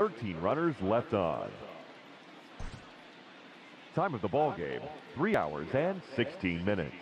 13 runners left on. Time of the ball game, 3 hours and 16 minutes.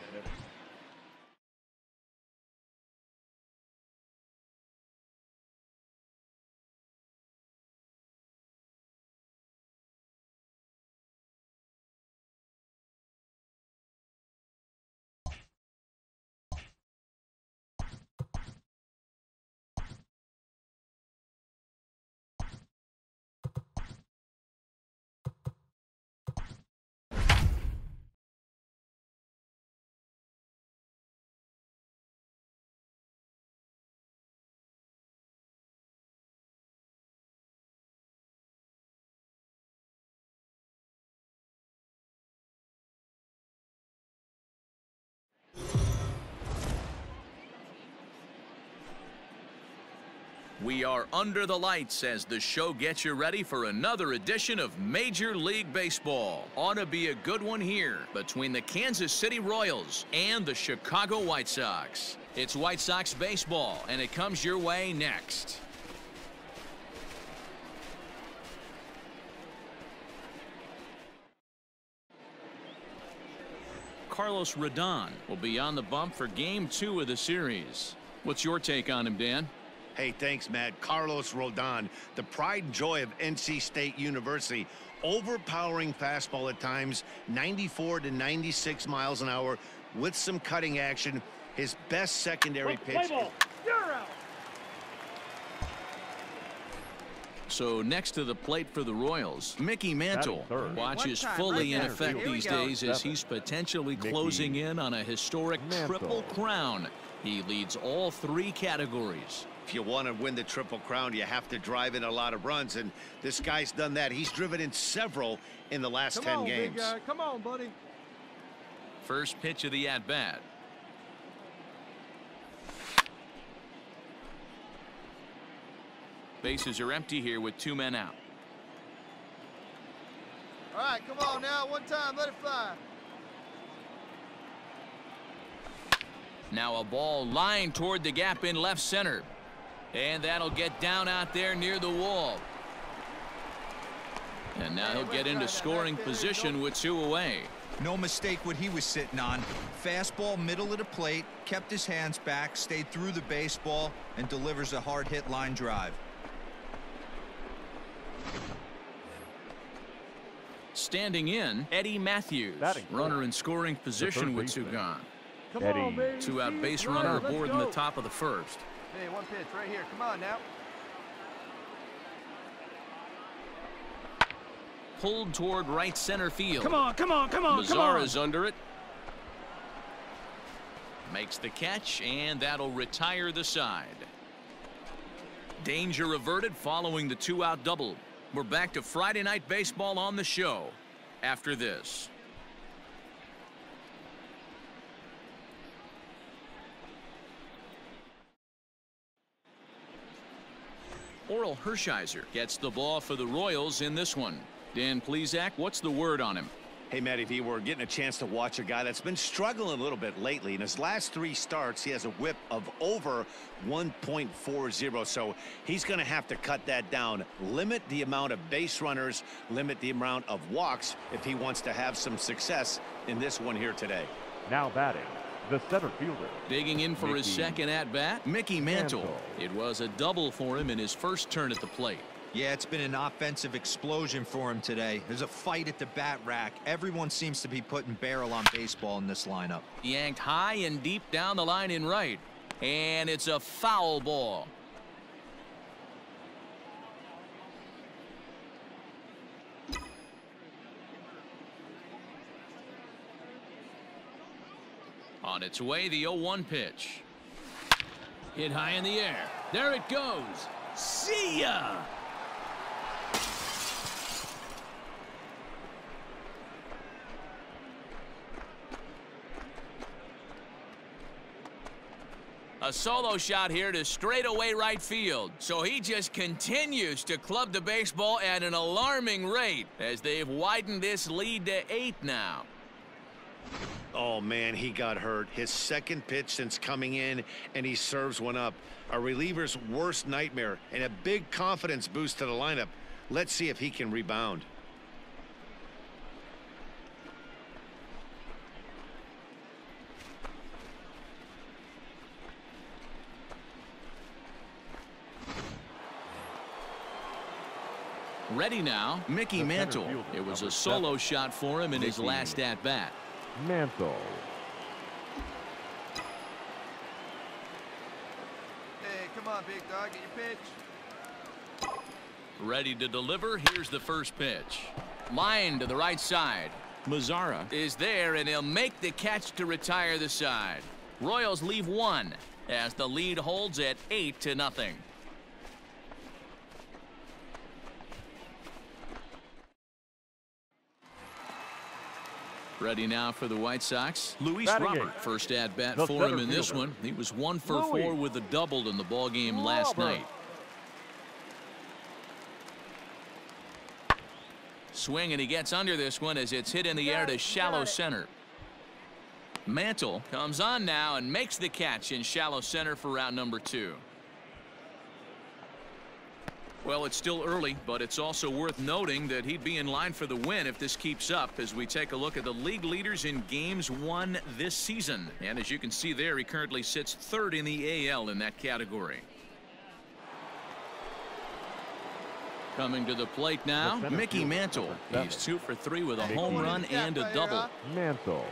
We are under the lights as the show gets you ready for another edition of Major League Baseball. Ought to be a good one here between the Kansas City Royals and the Chicago White Sox. It's White Sox baseball, and it comes your way next. Carlos Rodon will be on the bump for Game 2 of the series. What's your take on him, Dan? Hey, thanks, Matt. Carlos Rodon, the pride and joy of NC State University. Overpowering fastball at times, 94 to 96 miles an hour with some cutting action. His best secondary pitch. You're out. So next to the plate for the Royals, Mickey Mantle watches fully in effect these days as he's potentially closing in on a historic triple crown. He leads all 3 categories. If you want to win the Triple Crown, you have to drive in a lot of runs, and this guy's done that. He's driven in several in the last 10 games. Big guy. Come on, buddy. First pitch of the at-bat. Bases are empty here with 2 men out. All right, come on now. One time, let it fly. Now a ball lined toward the gap in left center. And that'll get down out there near the wall. And now he'll get into scoring position with 2 away. No mistake what he was sitting on. Fastball middle of the plate, kept his hands back, stayed through the baseball, and delivers a hard hit line drive. Standing in, Eddie Matthews. Runner in scoring position with 2 gone. Eddie. 2-out base runner aboard in the top of the first. Hey, one pitch right here. Come on now. Pulled toward right center field. Come on, come on, come on, come on. Mazara's under it. Makes the catch, and that'll retire the side. Danger averted following the 2-out double. We're back to Friday Night Baseball on the show after this. Oral Hershiser gets the ball for the Royals in this one. Dan Plesac, what's the word on him? Hey, Matt, if you were getting a chance to watch a guy that's been struggling a little bit lately, in his last 3 starts, he has a whip of over 1.40, so he's going to have to cut that down, limit the amount of base runners, limit the amount of walks if he wants to have some success in this one here today. Now batting, the center fielder. Digging in for his second at-bat, Mickey Mantle. It was a double for him in his first turn at the plate. Yeah, it's been an offensive explosion for him today. There's a fight at the bat rack. Everyone seems to be putting barrel on baseball in this lineup. Yanked high and deep down the line in right. And it's a foul ball. On its way, the 0-1 pitch. Hit high in the air. There it goes. See ya! A solo shot here to straightaway right field. So he just continues to club the baseball at an alarming rate as they've widened this lead to 8 now. Oh, man, he got hurt. His second pitch since coming in, and he serves one up. A reliever's worst nightmare and a big confidence boost to the lineup. Let's see if he can rebound. Ready now, Mickey Mantle. It was a solo shot for him in his last at-bat. Mantle. Hey, come on, big dog. Get your pitch. Ready to deliver. Here's the first pitch. Line to the right side. Mazzara is there, and he'll make the catch to retire the side. Royals leave one as the lead holds at 8-0. Ready now for the White Sox. Luis Robert, first at bat for him in this one. He was 1 for 4 with a double in the ball game last night. Swing, and he gets under this one as it's hit in the air to shallow center. Mantle comes on now and makes the catch in shallow center for round number 2. Well, it's still early, but it's also worth noting that he'd be in line for the win if this keeps up as we take a look at the league leaders in games won this season. And as you can see there, he currently sits 3rd in the AL in that category. Coming to the plate now, Mickey Mantle. He's 2 for 3 with a home run and a double. Mantle.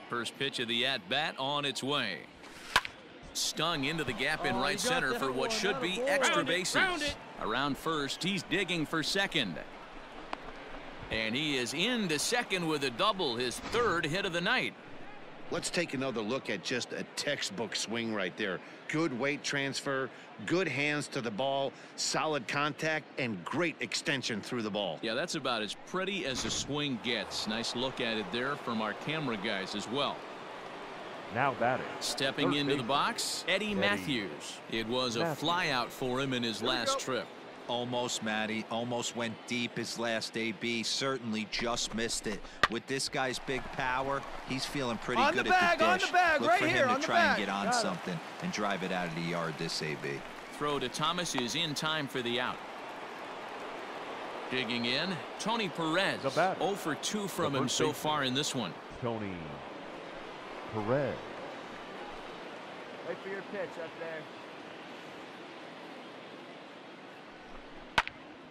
First pitch of the at-bat on its way. Stung into the gap in right center for what should be extra bases. Around first, he's digging for second. And he is into second with a double, his 3rd hit of the night. Let's take another look at just a textbook swing right there. Good weight transfer, good hands to the ball, solid contact, and great extension through the ball. Yeah, that's about as pretty as a swing gets. Nice look at it there from our camera guys as well. Now batting. Stepping into the box, Eddie Matthews. It was a flyout for him in his last trip. Almost, Matty. Almost went deep his last AB. Certainly just missed it. With this guy's big power, he's feeling pretty good at the dish. Look for him to try and get on something and drive it out of the yard this AB. Throw to Thomas is in time for the out. Digging in, Tony Perez. 0 for 2 from him so far in this one. Tony Perez. Wait for your pitch up there.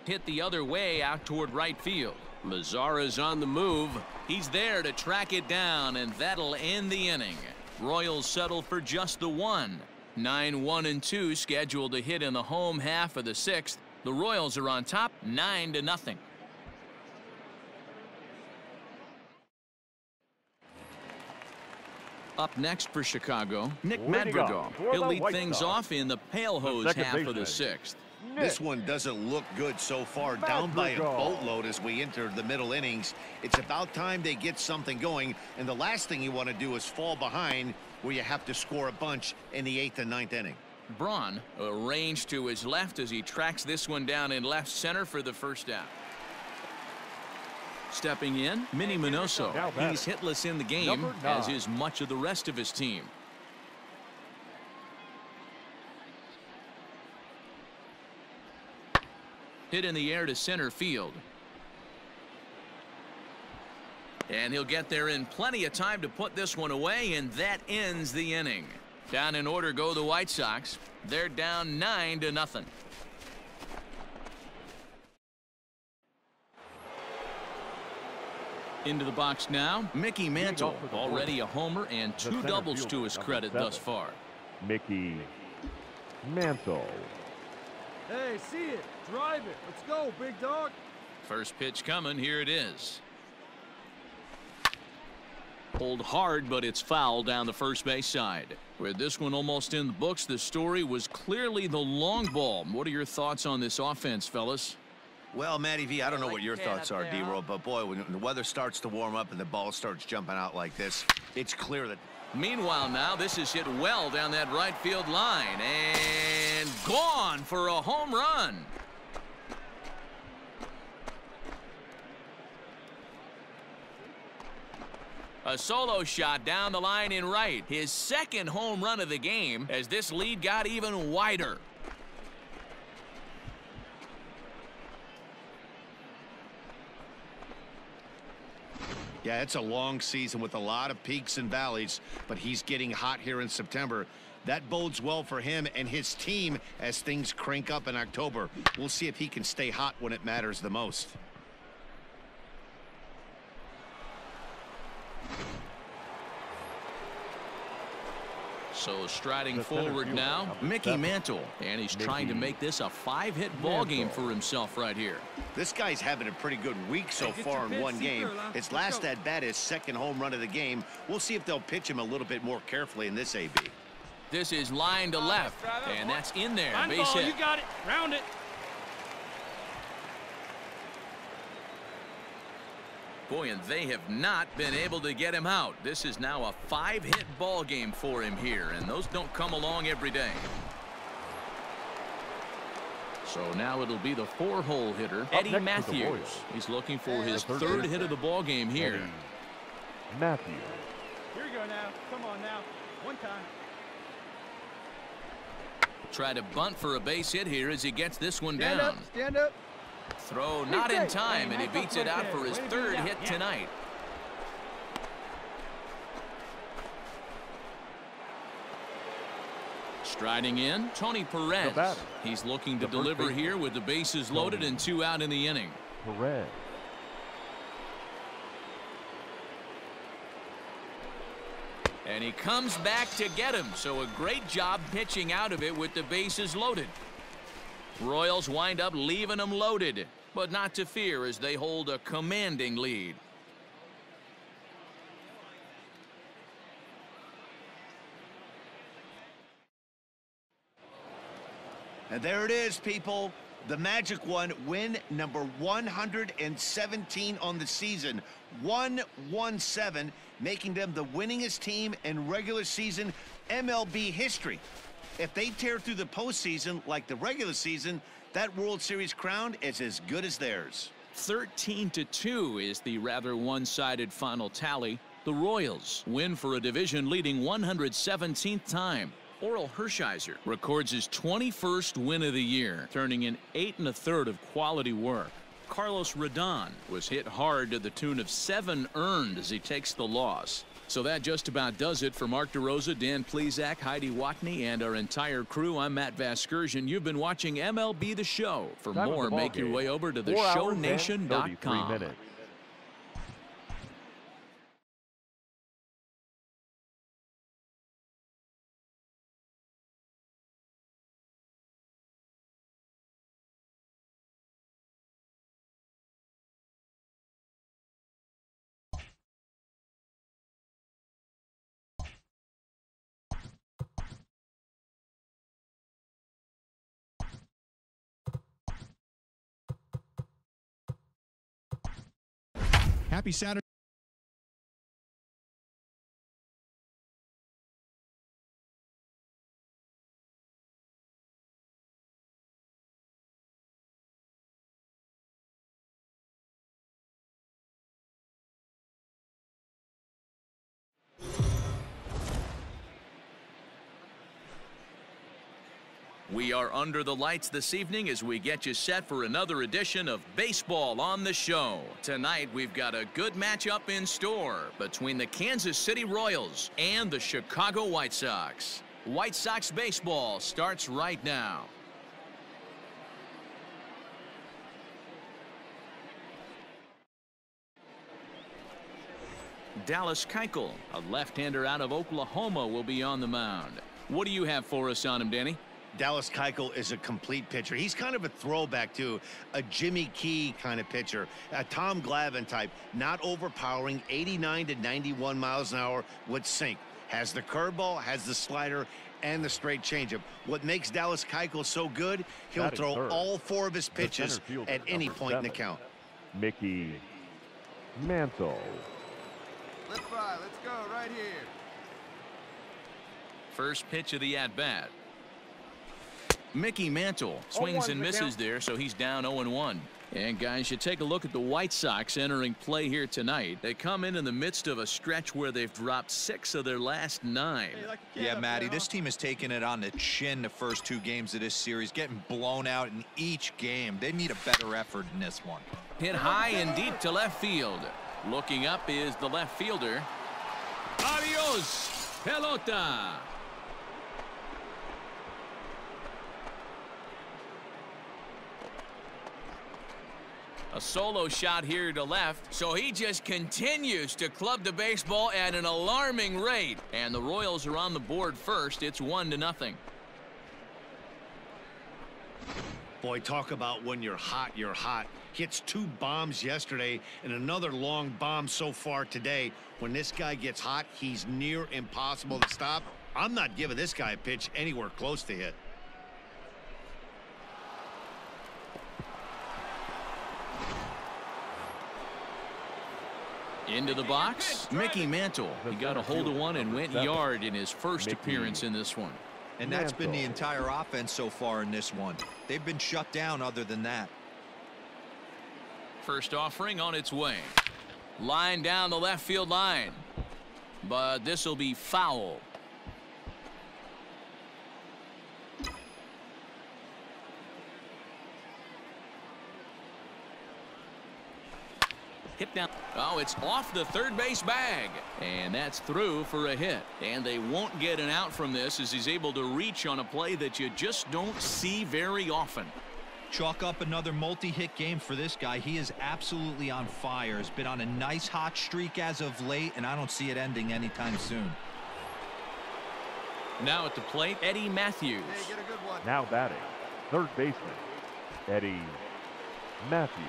Hit the other way out toward right field. Mazzara's on the move. He's there to track it down, and that'll end the inning. Royals settle for just the 1. 9-1-2 scheduled to hit in the home half of the 6th. The Royals are on top 9-0. Up next for Chicago, Nick Madrigal. He'll lead things off in the pale hose half of the 6th. This one doesn't look good so far. Down by a boatload as we enter the middle innings. It's about time they get something going, and the last thing you want to do is fall behind where you have to score a bunch in the 8th and 9th inning. Braun arranged to his left as he tracks this one down in left center for the first out. Stepping in, Minnie Minoso. He's hitless in the game, as is much of the rest of his team. Hit in the air to center field. And he'll get there in plenty of time to put this one away, and that ends the inning. Down in order go the White Sox. They're down 9-0. Into the box now, Mickey Mantle. Already a homer and 2 doubles to his credit thus far. Mickey Mantle. Hey, see it. Drive it. Let's go, big dog. First pitch coming. Here it is. Pulled hard, but it's foul down the first base side. With this one almost in the books, the story was clearly the long ball. What are your thoughts on this offense, fellas? Well, Matty V, I don't know what your thoughts are, D-Roll, but boy, when the weather starts to warm up and the ball starts jumping out like this, it's clear that... Meanwhile now, this is hit well down that right field line and gone for a home run. A solo shot down the line in right. His second home run of the game as this lead got even wider. Yeah, it's a long season with a lot of peaks and valleys, but he's getting hot here in September. That bodes well for him and his team as things crank up in October. We'll see if he can stay hot when it matters the most. So striding forward now, Mickey Mantle, and he's trying to make this a 5-hit ball game for himself right here. This guy's having a pretty good week so far in one game. His last at bat is second home run of the game. We'll see if they'll pitch him a little bit more carefully in this AB. This is line to left, and that's in there. Base hit. You got it. Round it. Boy, and they have not been able to get him out. This is now a 5-hit ball game for him here, and those don't come along every day. So now it'll be the 4-hole hitter, Eddie Matthews. He's looking for his third hit of the ball game here. Matthews. Here we go now. Come on now. One time. Try to bunt for a base hit here as he gets this one down. Stand up. Throw not in time, and he beats it out for his third hit tonight. Striding in, Tony Perez. He's looking to deliver here with the bases loaded and 2 out in the inning. Perez. And he comes back to get him, so a great job pitching out of it with the bases loaded. Royals wind up leaving them loaded, but not to fear as they hold a commanding lead. And there it is, people. The magic one, win number 117 on the season. 117, making them the winningest team in regular season MLB history. If they tear through the postseason like the regular season, that World Series crown is as good as theirs. 13-2 is the rather one-sided final tally. The Royals win for a division-leading 117th time. Orel Hershiser records his 21st win of the year, turning in 8 1/3 of quality work. Carlos Rodon was hit hard to the tune of 7 earned as he takes the loss. So that just about does it for Mark DeRosa, Dan Plesac, Heidi Watney, and our entire crew. I'm Matt Vasgersian. You've been watching MLB The Show. For more, make your way over to theshownation.com. Happy Saturday. We are under the lights this evening as we get you set for another edition of Baseball on the Show. Tonight, we've got a good matchup in store between the Kansas City Royals and the Chicago White Sox. White Sox baseball starts right now. Dallas Keuchel, a left-hander out of Oklahoma, will be on the mound. What do you have for us on him, Danny? Dallas Keuchel is a complete pitcher. He's kind of a throwback to a Jimmy Key kind of pitcher, a Tom Glavine type, not overpowering, 89 to 91 miles an hour with sink. Has the curveball, has the slider, and the straight changeup. What makes Dallas Keuchel so good, he'll throw all 4 of his pitches at any point in the count. Mickey Mantle. Let's fly. Let's go right here. First pitch of the at-bat. Mickey Mantle swings and misses there, so he's down 0-1. And guys, you take a look at the White Sox entering play here tonight. They come in the midst of a stretch where they've dropped 6 of their last 9. Yeah, Matty, this team has taken it on the chin the first 2 games of this series, getting blown out in each game. They need a better effort in this one. Hit high and deep to left field. Looking up is the left fielder. Adios, pelota. A solo shot here to left, so he just continues to club the baseball at an alarming rate. And the Royals are on the board first. It's 1-0. Boy, talk about when you're hot, you're hot. Hits 2 bombs yesterday and another long bomb so far today. When this guy gets hot, he's near impossible to stop. I'm not giving this guy a pitch anywhere close to hit. Into the box, Mickey Mantle. He got a hold of one and went yard in his first appearance in this one. And that's been the entire offense so far in this one. They've been shut down other than that. First offering on its way. Line down the left field line. But this will be foul. Hit down. Oh, it's off the third base bag. And that's through for a hit. And they won't get an out from this as he's able to reach on a play that you just don't see very often. Chalk up another multi-hit game for this guy. He is absolutely on fire. He's been on a nice hot streak as of late, and I don't see it ending anytime soon. Now at the plate, Eddie Matthews. Hey, get a good one. Now batting, third baseman, Eddie Matthews.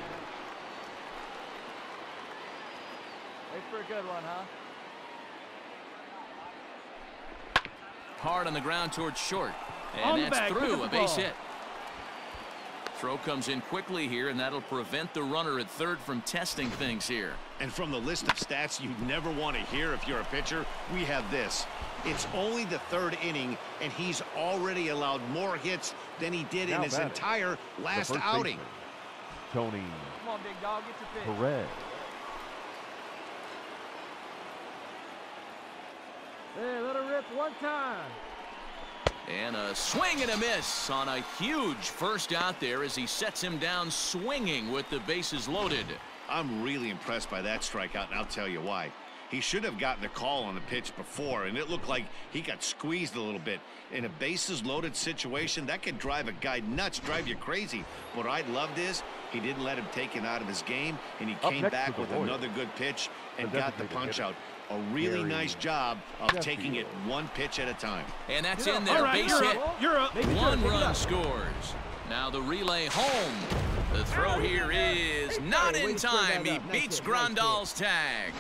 Wait for a good one, huh? Hard on the ground towards short. And that's through, a base hit. Throw comes in quickly here, and that'll prevent the runner at third from testing things here. And from the list of stats you never want to hear if you're a pitcher, we have this. It's only the 3rd inning, and he's already allowed more hits than he did in his entire last outing. Tony Come on, big dog, get your pitch. Perez. Hey, let her rip one time. And a swing and a miss on a huge first out there as he sets him down swinging with the bases loaded. I'm really impressed by that strikeout, and I'll tell you why. He should have gotten a call on the pitch before, and it looked like he got squeezed a little bit. In a bases loaded situation, that could drive a guy nuts, drive you crazy. What I loved is he didn't let him take it out of his game, and he came back with another good pitch and got the punch out. A really nice job of taking it one pitch at a time. And that's in there, base hit. You're up. 1 run scores. Now the relay home. The throw here is not in time. He beats Grandal's tag.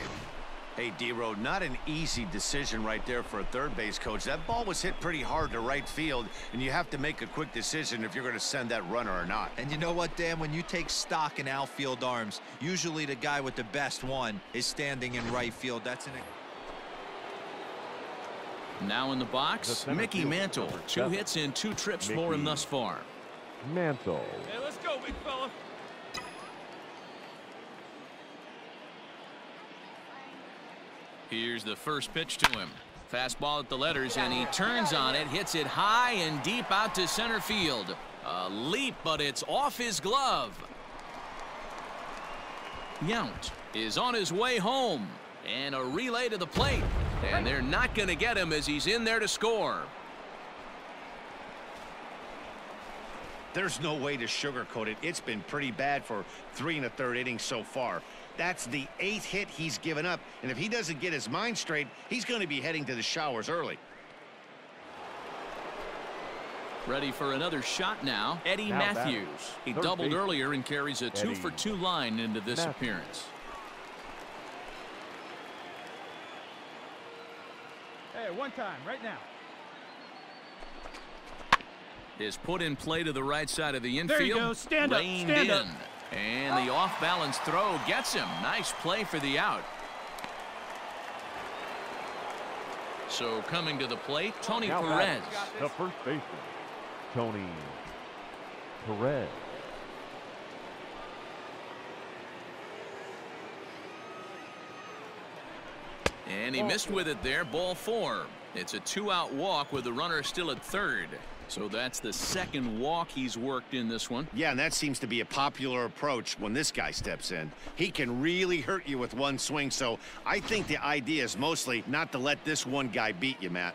Hey, D-Road, not an easy decision right there for a third base coach. That ball was hit pretty hard to right field, and you have to make a quick decision if you're going to send that runner or not. And you know what, Dan? When you take stock in outfield arms, usually the guy with the best one is standing in right field. That's an... Now in the box, Mickey Mantle. 2 hits and 2 trips for him thus far. Mantle. Hey, let's go, big fella. Here's the first pitch to him. Fastball at the letters, and he turns on it, hits it high and deep out to center field. A leap, but it's off his glove. Yount is on his way home, and a relay to the plate. And they're not going to get him as he's in there to score. There's no way to sugarcoat it. It's been pretty bad for 3 1/3 innings so far. That's the 8th hit he's given up, and if he doesn't get his mind straight, he's going to be heading to the showers early. Ready for another shot now, Eddie Matthews. He doubled earlier and carries a 2-for-2 line into this appearance. Hey, one time, right now. Is put in play to the right side of the infield. There you go. Stand up. Stand up. And the off-balance throw gets him. Nice play for the out. So coming to the plate, Tony Perez. The first baseman, Tony Perez. And he missed with it there, ball 4. It's a 2-out walk with the runner still at third. So that's the second walk he's worked in this one. Yeah, and that seems to be a popular approach when this guy steps in. He can really hurt you with one swing, so I think the idea is mostly not to let this one guy beat you, Matt.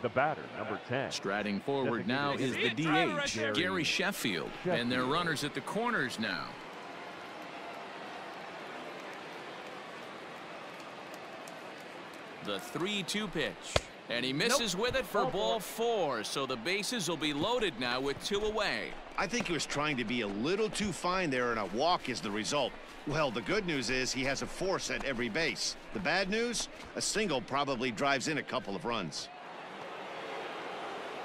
The batter, number 10. Striding forward now is the DH, Gary Sheffield. And their runners at the corners now. The 3-2 pitch. And he misses with it for ball 4. So the bases will be loaded now with 2 away. I think he was trying to be a little too fine there, and a walk is the result. Well, the good news is he has a force at every base. The bad news? A single probably drives in a couple of runs.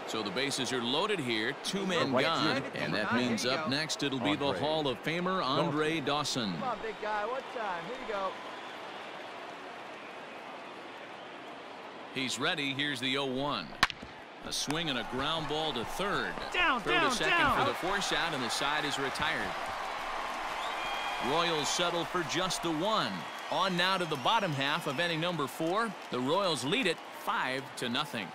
So the bases are loaded here. 2 men gone. And that means up next it'll be the Hall of Famer Andre Dawson. Come on, big guy. One time. Here you go. He's ready. Here's the 0-1. A swing and a ground ball to third. Down, Throw to second for the force out, and the side is retired. Royals settle for just the 1. On now to the bottom half of inning number 4. The Royals lead it 5-0.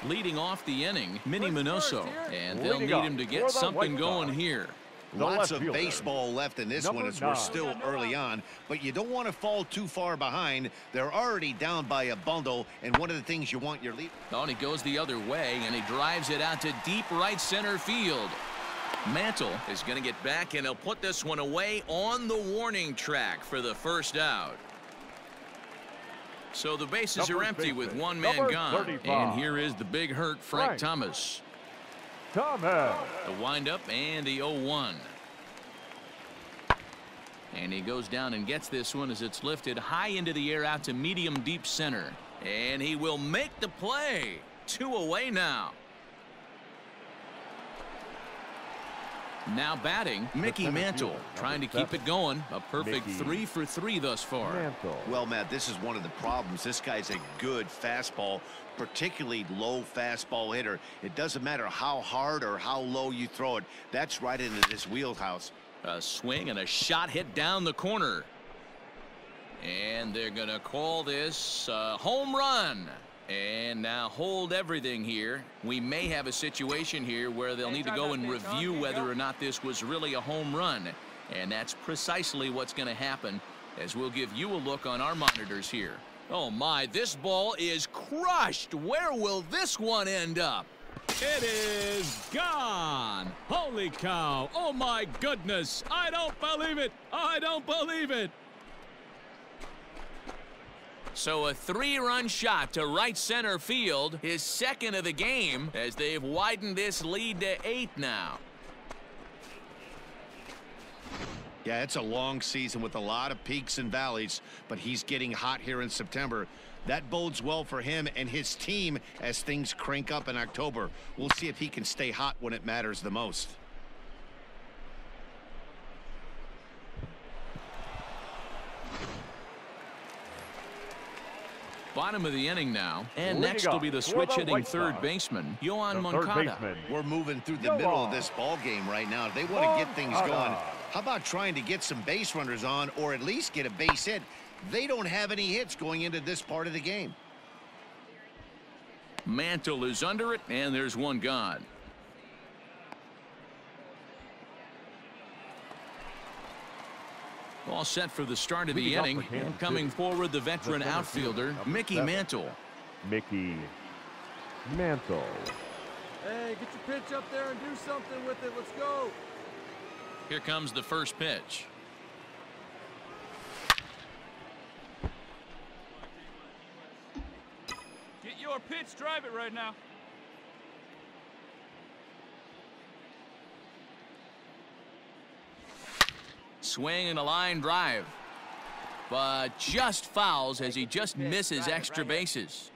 Leading off the inning, Minnie Minoso, and they'll need him to get something going here. Lots of baseball left in this one as we're still early on, but you don't want to fall too far behind. They're already down by a bundle, and one of the things you want your lead. Oh, he goes the other way, and he drives it out to deep right center field. Mantle is going to get back, and he'll put this one away on the warning track for the first out. So the bases are empty with 1 man gone. 35. And here is the big hurt, Frank Thomas. The windup and the 0-1. And he goes down and gets this one as it's lifted high into the air out to medium deep center. And he will make the play. 2 away now. Now batting, Mickey Mantle, trying to keep it going. A perfect 3 for 3 thus far. Well, Matt, this is one of the problems. This guy's a good fastball, particularly low fastball hitter. It doesn't matter how hard or how low you throw it. That's right into this wheelhouse. A swing and a shot hit down the corner. And they're going to call this a home run. And now hold everything here. We may have a situation here where they'll need to go and review whether or not this was really a home run. And that's precisely what's going to happen, as we'll give you a look on our monitors here. Oh my, this ball is crushed. Where will this one end up? It is gone. Holy cow. Oh my goodness. I don't believe it. I don't believe it. So a 3-run shot to right center field, his second of the game, as they've widened this lead to 8 now. Yeah, it's a long season with a lot of peaks and valleys, but he's getting hot here in September. That bodes well for him and his team as things crank up in October. We'll see if he can stay hot when it matters the most. Bottom of the inning now, and next will be the switch-hitting third baseman, Yohan Moncada. We're moving through the middle of this ball game right now. If they want to get things going, how about trying to get some base runners on, or at least get a base hit? They don't have any hits going into this part of the game. Mantle is under it, and there's one gone. All set for the start of the inning. And coming forward, the veteran outfielder, Mickey Mantle. Mickey Mantle. Hey, get your pitch up there and do something with it. Let's go. Here comes the first pitch. Get your pitch. Drive it right now. Swing and a line drive, but just fouls as he just misses extra bases.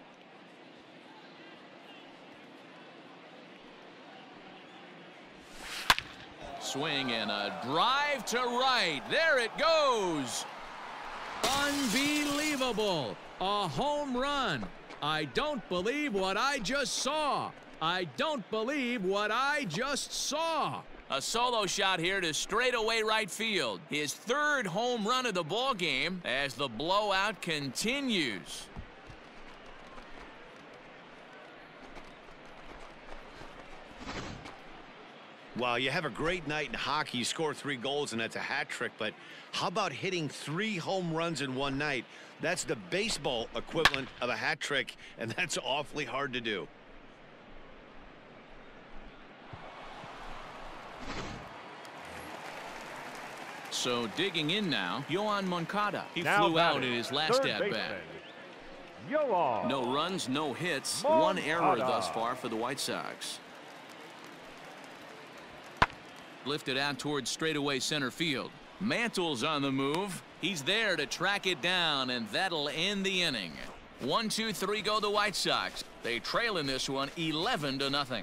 Swing and a drive to right. There it goes. Unbelievable. Unbelievable! A home run. I don't believe what I just saw. I don't believe what I just saw. A solo shot here to straightaway right field. His third home run of the ball game as the blowout continues. Well, you have a great night in hockey. You score 3 goals, and that's a hat trick. But how about hitting 3 home runs in one night? That's the baseball equivalent of a hat trick, and that's awfully hard to do. So digging in now, Yohan Moncada. He now flew out in his last at-bat. No runs, no hits, Moncada. 1 error thus far for the White Sox. Lifted out towards straightaway center field. Mantle's on the move. He's there to track it down, and that'll end the inning. 1, 2, 3 go the White Sox. They trail in this one 11-0.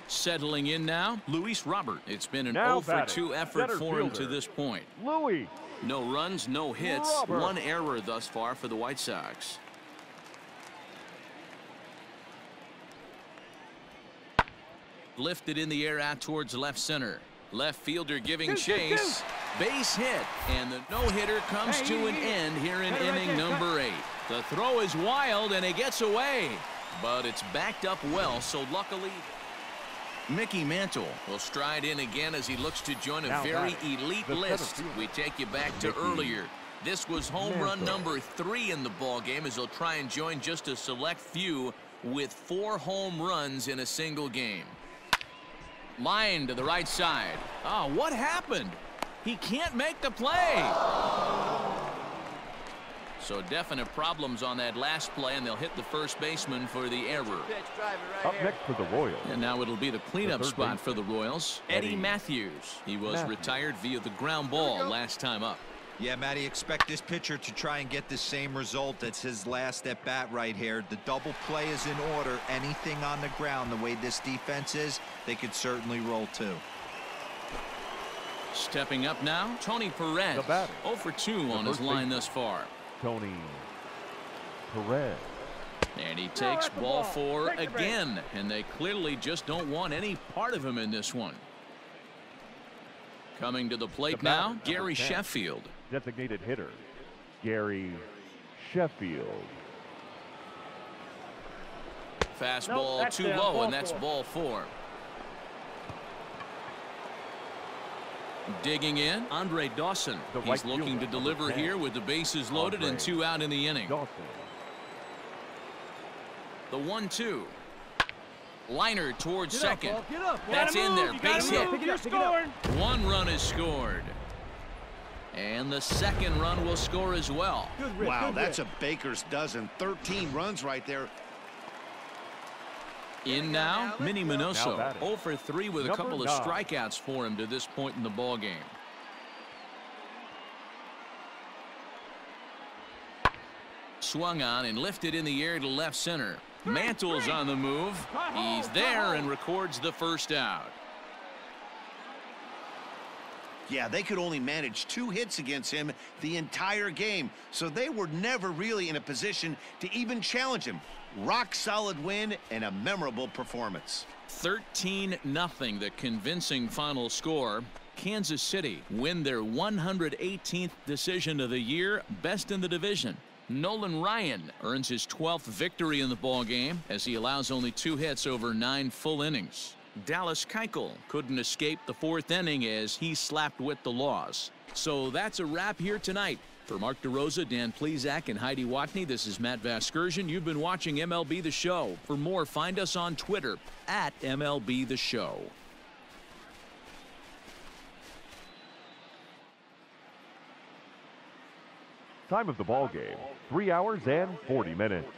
Settling in now, Luis Robert. It's been an now 0-for-2 effort center for him fielder. to this point. Louis. No runs, no hits, Robert. 1 error thus far for the White Sox. Lifted in the air out towards left center. Left fielder giving chase. Base hit, and the no-hitter comes to an end here in inning number 8. The throw is wild, and it gets away, but it's backed up well, so luckily Mickey Mantle will stride in again as he looks to join a very elite list. We take you back to earlier. This was home run number 3 in the ball game, as he'll try and join just a select few with 4 home runs in a single game. Line to the right side. Oh, what happened? He can't make the play. So definite problems on that last play, and they'll hit the first baseman for the error. Up next for the Royals. And now it'll be the cleanup spot baseman. for the Royals. Eddie Matthews. He was retired via the ground ball last time up. Yeah, Matty, expect this pitcher to try and get the same result. That's his last at bat right here. The double play is in order. Anything on the ground, the way this defense is, they could certainly roll too. Stepping up now, Tony Perez. The batter. 0-for-2 on his line thus far. Tony Perez. And he takes ball 4 again, and they clearly just don't want any part of him in this one. Coming to the plate now, batter, Gary 10. Sheffield. Designated hitter Gary Sheffield. Fastball too low, and that's ball 4. Digging in, Andre Dawson. He's looking to deliver here with the bases loaded and 2 out in the inning. Dawson. The 1-2. Liner towards second. That's in there. Base hit. 1 run is scored. And the second run will score as well. Wow, that's a baker's dozen. 13 runs right there. In now, Minnie Minoso. batting. 0-for-3 with a Number couple of 9. strikeouts for him to this point in the ball game. Swung on and lifted in the air to left center. Mantle's on the move. He's there and records the first out. Yeah, they could only manage 2 hits against him the entire game, so they were never really in a position to even challenge him. Rock solid win and a memorable performance. 13-0, the convincing final score. Kansas City win their 118th decision of the year, best in the division. Nolan Ryan earns his 12th victory in the ball game as he allows only 2 hits over 9 full innings. Dallas Keuchel couldn't escape the 4th inning as he slapped with the loss. So that's a wrap here tonight. For Mark DeRosa, Dan Plesac, and Heidi Watney, this is Matt Vasgersian. You've been watching MLB The Show. For more, find us on Twitter at MLB The Show. Time of the ball game, 3 hours and 40 minutes.